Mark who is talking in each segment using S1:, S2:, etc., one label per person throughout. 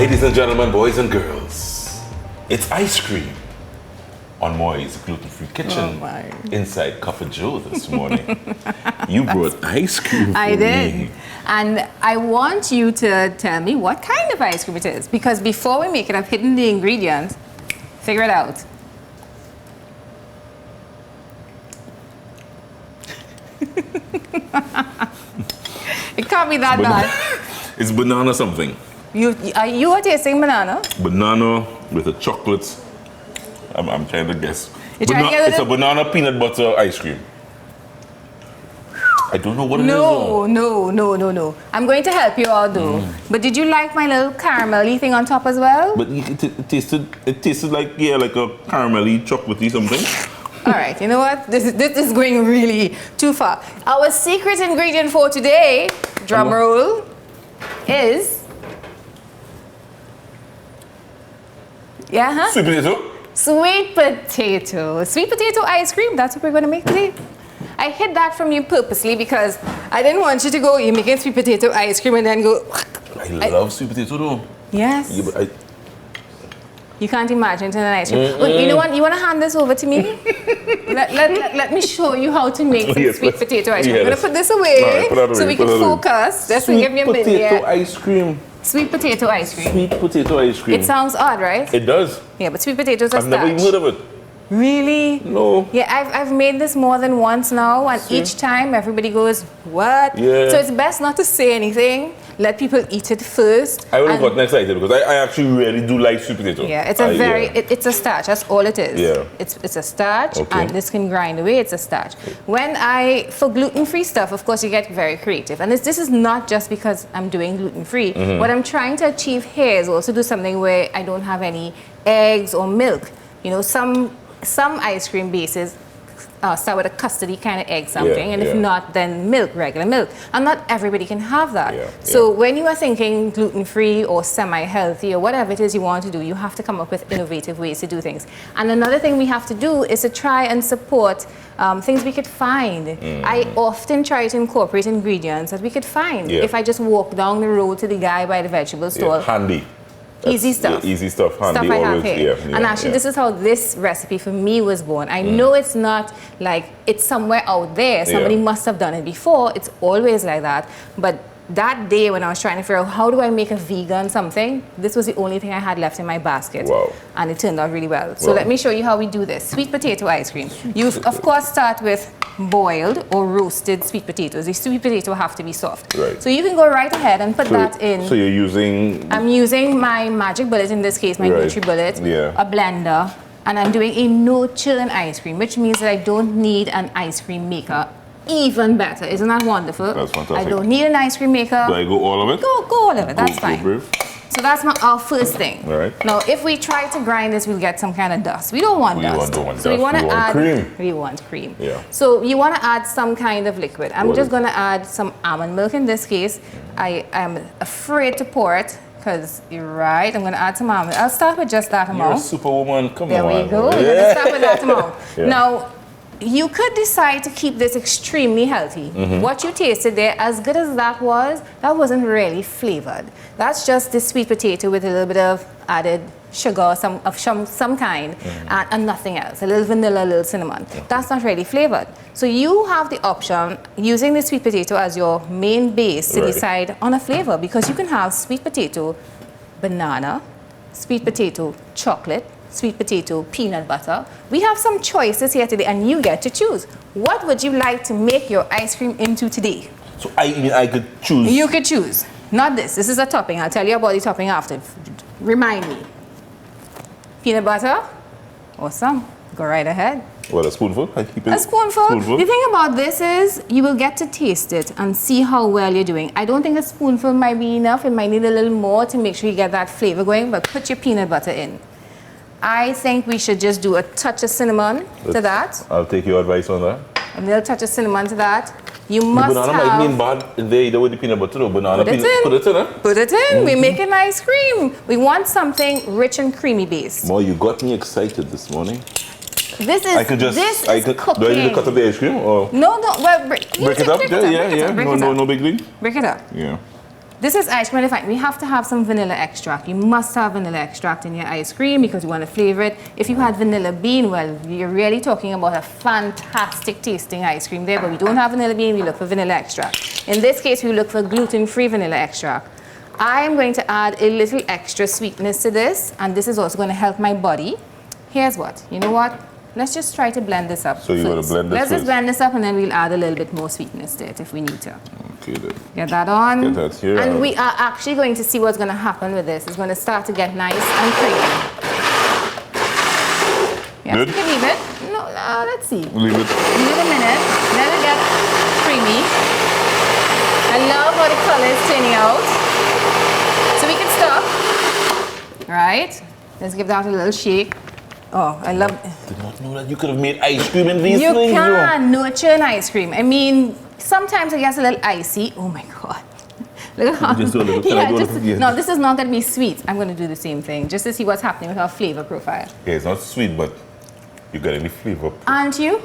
S1: Ladies and gentlemen, boys and girls, it's ice cream on Moy's gluten-free kitchen inside Coffee Joe this morning. You brought ice cream for
S2: I did.
S1: me.
S2: And I want you to tell me what kind of ice cream it is, because before we make it, I've hidden the ingredients. Figure it out. It can't be that bad.
S1: It's banana something.
S2: You are tasting banana?
S1: Banana with a chocolate. I'm trying to guess.
S2: It's
S1: a banana peanut butter ice cream. I don't know what it is.
S2: No. I'm going to help you out though. But did you like my little caramelly thing on top as well?
S1: But it tasted like a caramelly, chocolatey something.
S2: All right, you know what? This is going really too far. Our secret ingredient for today, drum roll, is
S1: Sweet potato.
S2: Sweet potato. Sweet potato ice cream. That's what we're going to make today. I hid that from you purposely because I didn't want you to go, you're making sweet potato ice cream and then go.
S1: I love sweet potato though.
S2: Yes.
S1: Yeah, but
S2: you can't imagine it in an ice cream. Well, you know what? You want to hand this over to me? let me show you how to make some sweet potato ice cream. I'm going to put this away so we can focus. Just to give me a minute.
S1: Sweet potato ice cream.
S2: Sweet potato ice cream.
S1: Sweet potato ice cream.
S2: It sounds odd, right?
S1: It does.
S2: Yeah, but sweet potatoes are
S1: I've never even heard of it.
S2: Really?
S1: No.
S2: Yeah, I've made this more than once now, and each time everybody goes, what?
S1: Yeah.
S2: So it's best not to say anything. Let people eat it first.
S1: I would have gotten excited because I actually really do like sweet potato.
S2: Yeah, it's it's a starch. That's all it is.
S1: Yeah.
S2: It's a starch, and this can grind away. It's a starch. For gluten-free stuff, of course, you get very creative. And this is not just because I'm doing gluten-free. What I'm trying to achieve here is also do something where I don't have any eggs or milk. You know, some ice cream bases start with a custody kind of egg something, and if not, then milk, regular milk. And not everybody can have that. So when you are thinking gluten-free or semi-healthy or whatever it is you want to do, you have to come up with innovative ways to do things. And another thing we have to do is to try and support things we could find. I often try to incorporate ingredients that we could find. If I just walk down the road to the guy by the vegetable store.
S1: Handy.
S2: Easy stuff.
S1: Easy stuff, handy.
S2: Stuff I have here. And actually, this is how this recipe for me was born. I know it's not like it's somewhere out there. Somebody must have done it before. It's always like that. But that day when I was trying to figure out how do I make a vegan something, this was the only thing I had left in my basket.
S1: Wow.
S2: And it turned out really well. So let me show you how we do this. Sweet potato ice cream. You, of course, start with boiled or roasted sweet potatoes. The sweet potato have to be soft.
S1: Right.
S2: So you can go right ahead and put that in.
S1: So you're using...
S2: I'm using my magic bullet, in this case, my Nutri-Bullet, a blender, and I'm doing a no-chillin ice cream, which means that I don't need an ice cream maker. Even better. Isn't that wonderful?
S1: That's fantastic.
S2: I don't need an ice cream maker.
S1: Do I go all of it?
S2: Go all of it. That's fine.
S1: Go
S2: so that's our first thing.
S1: All right.
S2: Now, if we try to grind this, we'll get some kind of dust. We don't want dust. So we want to add
S1: cream.
S2: We want cream.
S1: Yeah.
S2: So you want to add some kind of liquid. I'm just going to add some almond milk in this case. I am afraid to pour it because you're right. I'm going to add some almond. I'll start with just that amount.
S1: You're a superwoman. Come on.
S2: There we go. We're going to start with that amount. Now, you could decide to keep this extremely healthy. What you tasted there, as good as that wasn't really flavored. That's just the sweet potato with a little bit of added sugar of some kind and nothing else. A little vanilla, a little cinnamon. That's not really flavored. So you have the option, using the sweet potato as your main base, to decide on a flavor, because you can have sweet potato banana, sweet potato chocolate, sweet potato peanut butter. We have some choices here today, and you get to choose. What would you like to make your ice cream into today?
S1: So I could choose.
S2: You could choose. Not this. This is a topping. I'll tell you about the topping after. Remind me. Peanut butter? Awesome. Go right ahead.
S1: What, a spoonful?
S2: A spoonful. The thing about this is you will get to taste it and see how well you're doing. I don't think a spoonful might be enough. It might need a little more to make sure you get that flavor going, but put your peanut butter in. I think we should just do a touch of cinnamon to that.
S1: I'll take your advice on that.
S2: A little touch of cinnamon to that. You must
S1: the banana might mean bad there either with the peanut butter or banana. Put it in.
S2: Put it in. We're making ice cream. We want something rich and creamy based.
S1: Well, you got me excited this morning.
S2: This is cooking.
S1: Do I need to cut up the ice cream or?
S2: No. Well, break
S1: it up. Yeah. No big deal.
S2: Break it up.
S1: Yeah.
S2: This is ice cream defined. We have to have some vanilla extract. You must have vanilla extract in your ice cream because you want to flavor it. If you had vanilla bean, well, you're really talking about a fantastic tasting ice cream there, but we don't have vanilla bean, we look for vanilla extract. In this case, we look for gluten-free vanilla extract. I am going to add a little extra sweetness to this, and this is also going to help my body. Here's what, you know what? Let's just try to blend this up.
S1: So you're going to blend this
S2: Let's just blend this up, and then we'll add a little bit more sweetness to it if we need to.
S1: Okay, then.
S2: Get that on.
S1: Get that here.
S2: And we are actually going to see what's going to happen with this. It's going to start to get nice and creamy. Yes,
S1: Good?
S2: you can leave it. No, let's see.
S1: Leave it.
S2: Leave it a minute. Let it get creamy. I love how the color is turning out. So we can stop. Right? Let's give that a little shake. Oh, I love it.
S1: Did not know that you could have made ice cream in these
S2: You
S1: things.
S2: can nurture an ice cream. I mean, sometimes it gets a little icy. Oh my God. Look at how.
S1: Just do a little.
S2: No, this is not going to be sweet. I'm going to do the same thing just to see what's happening with our flavor profile.
S1: Yeah, it's not sweet, but you got any flavor.
S2: Aren't you?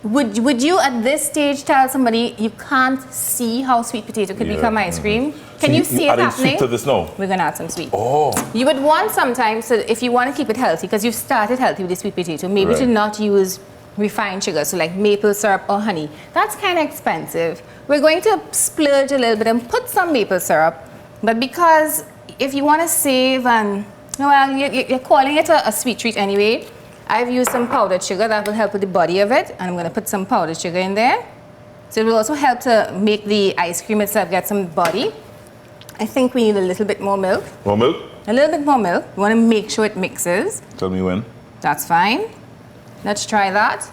S2: Would you at this stage tell somebody you can't see how sweet potato could become ice cream? Can you see it happening?
S1: Sweet to this now?
S2: We're going to add some sweet.
S1: Oh.
S2: You would want sometimes, so if you want to keep it healthy, because you've started healthy with the sweet potato, maybe to not use refined sugar, so like maple syrup or honey. That's kind of expensive. We're going to splurge a little bit and put some maple syrup, but because if you want to save and, well, you're calling it a sweet treat anyway, I've used some powdered sugar that will help with the body of it, and I'm going to put some powdered sugar in there. So it will also help to make the ice cream itself get some body. I think we need a little bit more milk.
S1: More milk?
S2: A little bit more milk. You want to make sure it mixes.
S1: Tell me when.
S2: That's fine. Let's try that.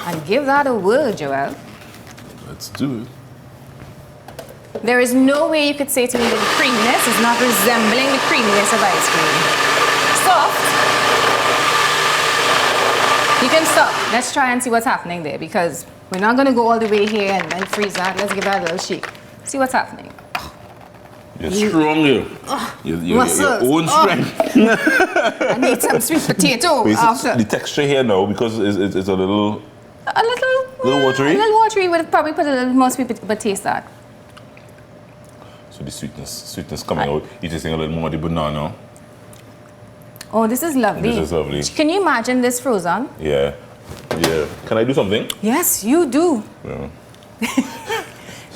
S2: And give that a whirl, Joel.
S1: Let's do it.
S2: There is no way you could say to me that the creaminess is not resembling the creaminess of ice cream. Soft. You can stop. Let's try and see what's happening there, because we're not going to go all the way here and then freeze that. Let's give that a little shake. See what's happening.
S1: You're strong, you. Your own strength.
S2: I need some sweet potato after.
S1: The texture here now, because it's a little...
S2: A little
S1: watery?
S2: A little watery. Would probably put a little more sweet, but taste that.
S1: So the sweetness coming out. You're tasting a little more of the banana.
S2: Oh, this is lovely.
S1: This is lovely.
S2: Can you imagine this frozen?
S1: Yeah. Yeah. Can I do something?
S2: Yes, you do.
S1: Yeah.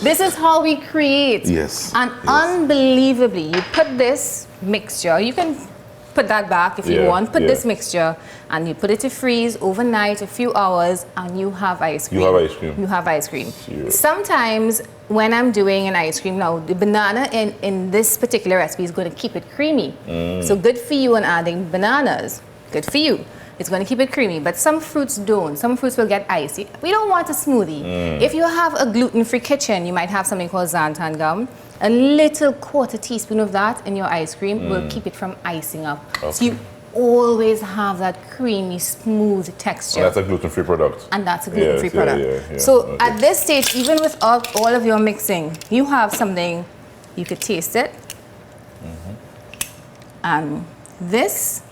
S2: This is how we create.
S1: Yes.
S2: And unbelievably, you put this mixture, you can put that back if you want, put this mixture, and you put it to freeze overnight, a few hours, and you have ice cream.
S1: You have ice cream.
S2: You have ice cream.
S1: Serious.
S2: Sometimes when I'm doing an ice cream now, the banana in this particular recipe is going to keep it creamy. So good for you on adding bananas. Good for you. It's going to keep it creamy, but some fruits don't. Some fruits will get icy. We don't want a smoothie. If you have a gluten-free kitchen, you might have something called xanthan gum. A little quarter teaspoon of that in your ice cream will keep it from icing up.
S1: Okay.
S2: So you always have that creamy, smooth texture.
S1: And that's a gluten-free product.
S2: And that's a gluten-free product.
S1: Yeah.
S2: So at this stage, even without all of your mixing, you have something, you could taste it. And this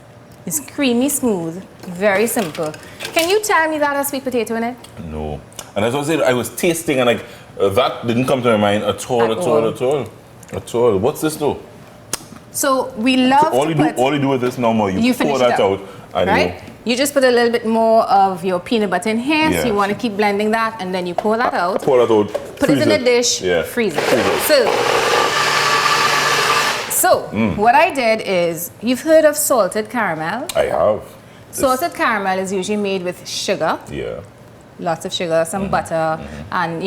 S2: is creamy, smooth, very simple. Can you tell me that has sweet potato in it?
S1: No. And as I said, I was tasting and like, that didn't come to my mind at all. What's this though?
S2: So we love
S1: all you do with this now, Mo, you pour that out. And
S2: right? You just put a little bit more of your peanut butter in here, so you want to keep blending that, and then you pour that out.
S1: Pour that out.
S2: Put it in a dish, freeze it. So what I did is, you've heard of salted caramel?
S1: I have.
S2: Salted caramel is usually made with sugar.
S1: Yeah.
S2: Lots of sugar, some butter, and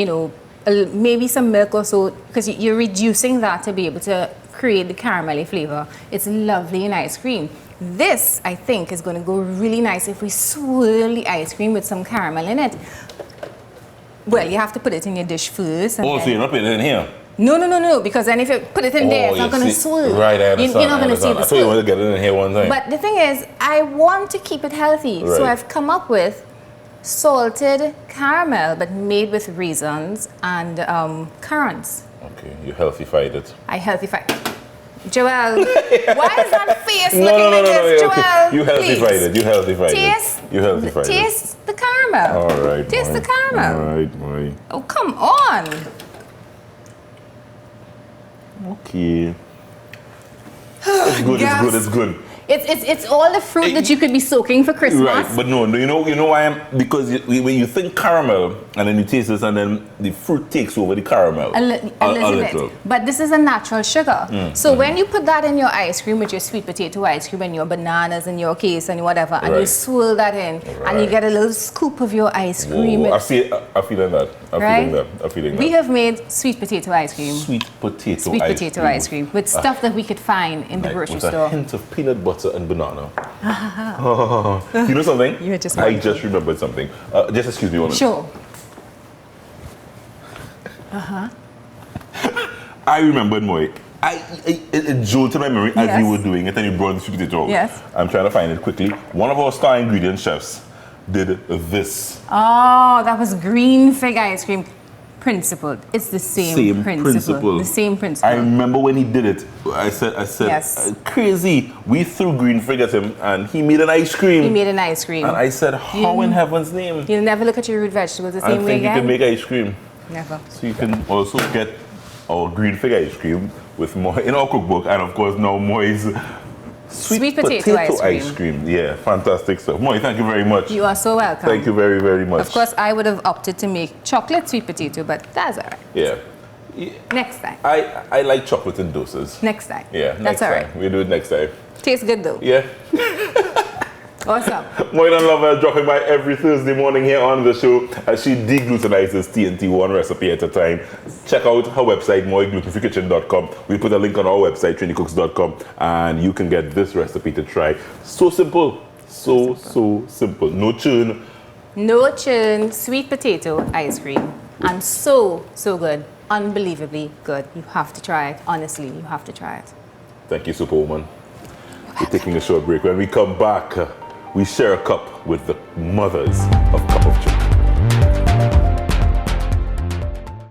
S2: maybe some milk or so, because you're reducing that to be able to create the caramelly flavor. It's lovely in ice cream. This, I think, is going to go really nice if we swirl the ice cream with some caramel in it. Well, you have to put it in your dish first.
S1: So you're not putting it in here?
S2: No, because then if you put it in there, it's not going to swirl.
S1: Right, I understand.
S2: You're not going to see the swirl.
S1: I thought you wanted to get it in here one time.
S2: But the thing is, I want to keep it healthy, so I've come up with salted caramel, but made with raisins and currants.
S1: Okay, you healthified it.
S2: I healthified it. Joel, why is that face looking like this, Joel?
S1: Okay. You healthified it. You healthified it.
S2: Taste the caramel.
S1: All right.
S2: Taste the caramel.
S1: All right, boy.
S2: Oh, come on.
S1: Okay. It's good, it's good, it's good.
S2: It's all the fruit that you could be soaking for Christmas.
S1: Right, but no, you know why because when you think caramel and then you taste this and then the fruit takes over the caramel.
S2: A little bit. But this is a natural sugar. So when you put that in your ice cream with your sweet potato ice cream and your bananas in your case and whatever, and you swirl that in and you get a little scoop of your ice cream.
S1: I'm feeling that. I'm feeling that.
S2: We have made sweet potato ice cream.
S1: Sweet potato
S2: ice cream with stuff that we could find in the grocery store.
S1: With a hint of peanut butter and banana. You know something? I just remembered something. Just excuse me one minute.
S2: Sure.
S1: I remembered, Moy. It jolted my memory as you were doing it and you brought the sweet potato.
S2: Yes.
S1: I'm trying to find it quickly. One of our star ingredient chefs did this.
S2: Oh, that was green fig ice cream. Principle. It's the same principle. The same principle.
S1: I remember when he did it. I said,
S2: yes.
S1: Crazy. We threw green fig at him, and he made an ice cream.
S2: And
S1: I said, how in heaven's name?
S2: You'll never look at your root vegetables the same way again.
S1: I think you can make ice cream.
S2: Never.
S1: So you can also get our green fig ice cream with more in our cookbook, and of course now Moy's sweet potato ice cream. Yeah, fantastic stuff. Moy, thank you very much.
S2: You are so welcome.
S1: Thank you very, very much.
S2: Of course, I would have opted to make chocolate sweet potato, but that's all right.
S1: Yeah.
S2: Next time.
S1: I like chocolate in doses.
S2: Next time.
S1: Yeah,
S2: that's all right.
S1: We'll do it next time.
S2: Tastes good though.
S1: Yeah.
S2: Awesome.
S1: Moylan Lovell dropping by every Thursday morning here on the show as she deglutenizes TNT one recipe at a time. Check out her website, moyglutenfreekitchen.com. We put a link on our website, trinitykooks.com, and you can get this recipe to try. So simple. So simple. No churn.
S2: No churn, sweet potato ice cream. And so good. Unbelievably good. You have to try it. Honestly, you have to try it.
S1: Thank you, Superwoman. We're taking a short break. When we come back, we share a cup with the mothers of cup.